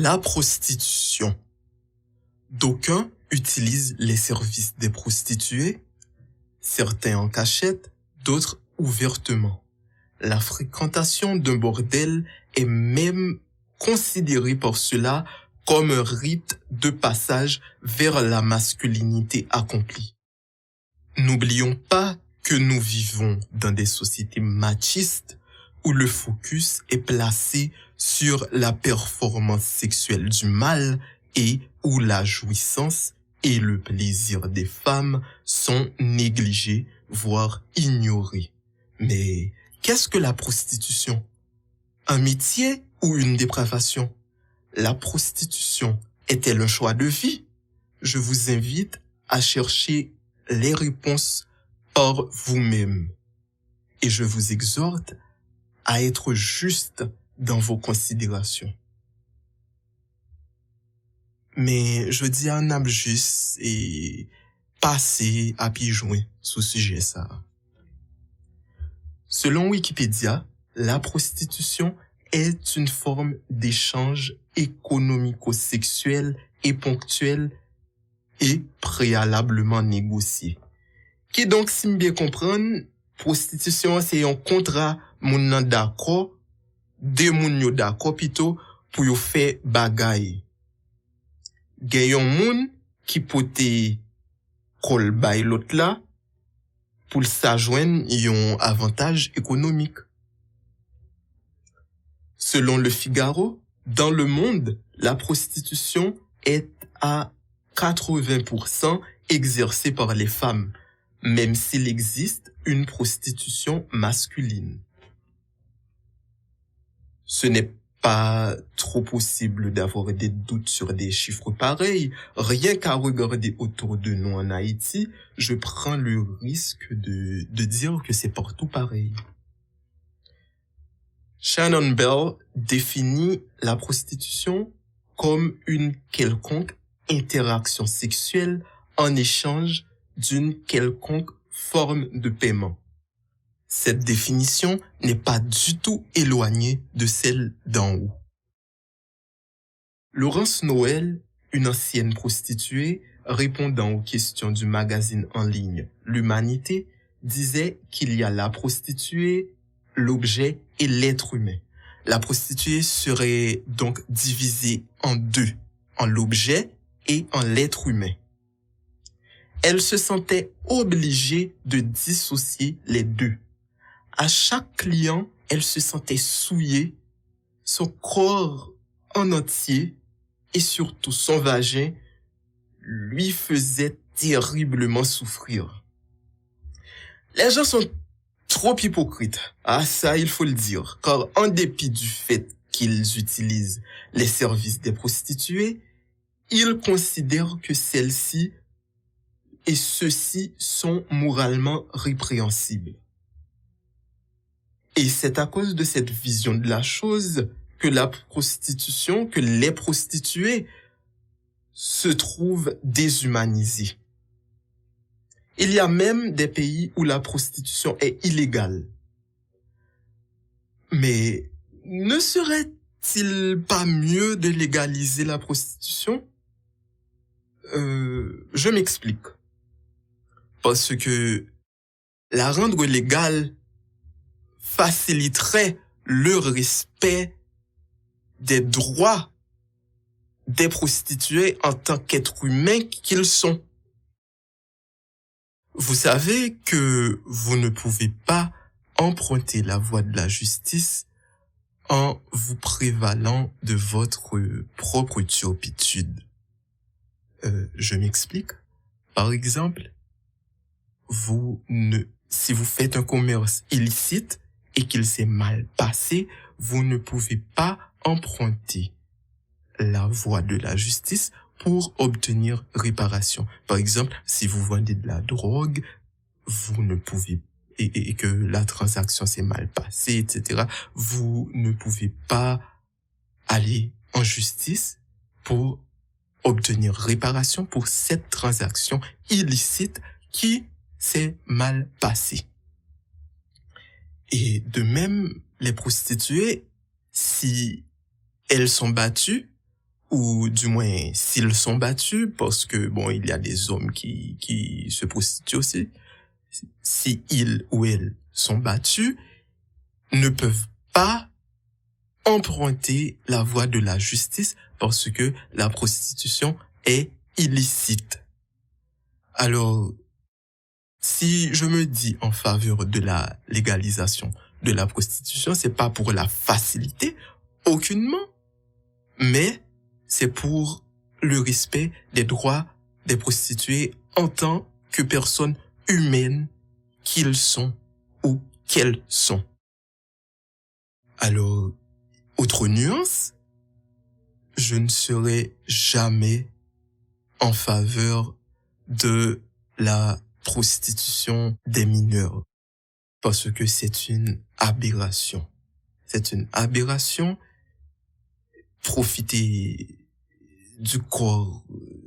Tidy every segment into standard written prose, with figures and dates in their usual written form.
La prostitution. D'aucuns utilisent les services des prostituées, certains en cachette, d'autres ouvertement. La fréquentation d'un bordel est même considérée par ceux-là comme un rite de passage vers la masculinité accomplie. N'oublions pas que nous vivons dans des sociétés machistes où le focus est placé sur la performance sexuelle du mâle et où la jouissance et le plaisir des femmes sont négligés, voire ignorés. Mais qu'est-ce que la prostitution? Un métier ou une dépravation? La prostitution est-elle un choix de vie? Je vous invite à chercher les réponses par vous-même. Et je vous exhorte à être juste dans vos considérations. Mais je dis à un juste et passer à pigeon sous sujet ça. Selon Wikipédia, la prostitution est une forme d'échange économico-sexuel et ponctuel et préalablement négocié. Qui donc, si me bien comprendre, prostitution c'est un contrat moun nan d'accord, deux moun yo d'accord plutôt pour yo faire bagay. Gen yon moun qui pote kol bay l'autre là pour s'ajoindre yon avantage économique. Selon le Figaro, dans le monde, la prostitution est à 80% exercée par les femmes, même s'il existe une prostitution masculine. Ce n'est pas trop possible d'avoir des doutes sur des chiffres pareils. Rien qu'à regarder autour de nous en Haïti, je prends le risque de dire que c'est partout pareil. Shannon Bell définit la prostitution comme une quelconque interaction sexuelle en échange d'une quelconque forme de paiement. Cette définition n'est pas du tout éloignée de celle d'en haut. Laurence Noël, une ancienne prostituée, répondant aux questions du magazine en ligne L'Humanité, disait qu'il y a la prostituée, l'objet et l'être humain. La prostituée serait donc divisée en deux, en l'objet et en l'être humain. Elle se sentait obligée de dissocier les deux. À chaque client, elle se sentait souillée, son corps en entier et surtout son vagin lui faisait terriblement souffrir. Les gens sont trop hypocrites. Ah, ça, il faut le dire. Car en dépit du fait qu'ils utilisent les services des prostituées, ils considèrent que celles-ci et ceux-ci sont moralement répréhensibles. Et c'est à cause de cette vision de la chose que la prostitution, que les prostituées se trouvent déshumanisées. Il y a même des pays où la prostitution est illégale. Mais ne serait-il pas mieux de légaliser la prostitution? Je m'explique. Parce que la rendre légale faciliterait le respect des droits des prostituées en tant qu'êtres humains qu'ils sont. Vous savez que vous ne pouvez pas emprunter la voie de la justice en vous prévalant de votre propre turpitude. Je m'explique. Par exemple, si vous faites un commerce illicite et qu'il s'est mal passé, vous ne pouvez pas emprunter la voie de la justice pour obtenir réparation. Par exemple, si vous vendez de la drogue, vous ne pouvez et que la transaction s'est mal passée, etc. Vous ne pouvez pas aller en justice pour obtenir réparation pour cette transaction illicite qui s'est mal passée. Et de même, les prostituées, si elles sont battues, ou du moins s'ils sont battus, parce que bon, il y a des hommes qui se prostituent aussi, si ils ou elles sont battus, ne peuvent pas emprunter la voie de la justice parce que la prostitution est illicite. Alors, si je me dis en faveur de la légalisation de la prostitution, c'est pas pour la faciliter, aucunement, mais c'est pour le respect des droits des prostituées en tant que personnes humaines qu'ils sont ou qu'elles sont. Alors, autre nuance, je ne serai jamais en faveur de la prostitution des mineurs parce que c'est une aberration. C'est une aberration. Profiter du corps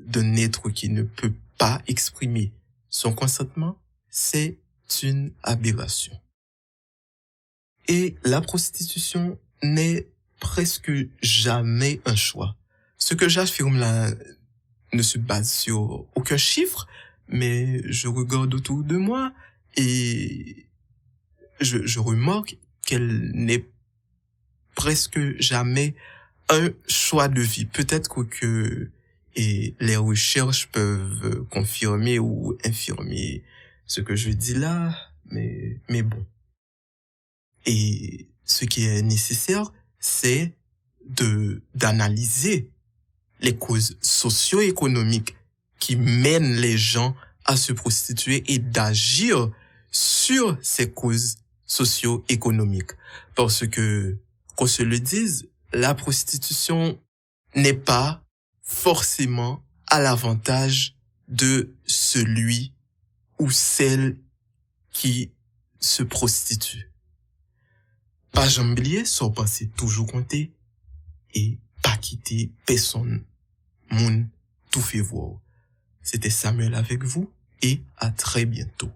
d'un être qui ne peut pas exprimer son consentement, c'est une aberration. Et la prostitution n'est presque jamais un choix. Ce que j'affirme là ne se base sur aucun chiffre, mais je regarde autour de moi et je remarque qu'elle n'est presque jamais un choix de vie. Peut-être que et les recherches peuvent confirmer ou infirmer ce que je dis là, mais bon. Et ce qui est nécessaire, c'est d'analyser les causes socio-économiques qui mènent les gens à se prostituer et d'agir sur ces causes socio-économiques. Parce que, qu'on se le dise, la prostitution n'est pas forcément à l'avantage de celui ou celle qui se prostitue. Pas jamais oublier, sans penser toujours compter et pas quitter personne. Moun tout fait voir. C'était Samuel avec vous et à très bientôt.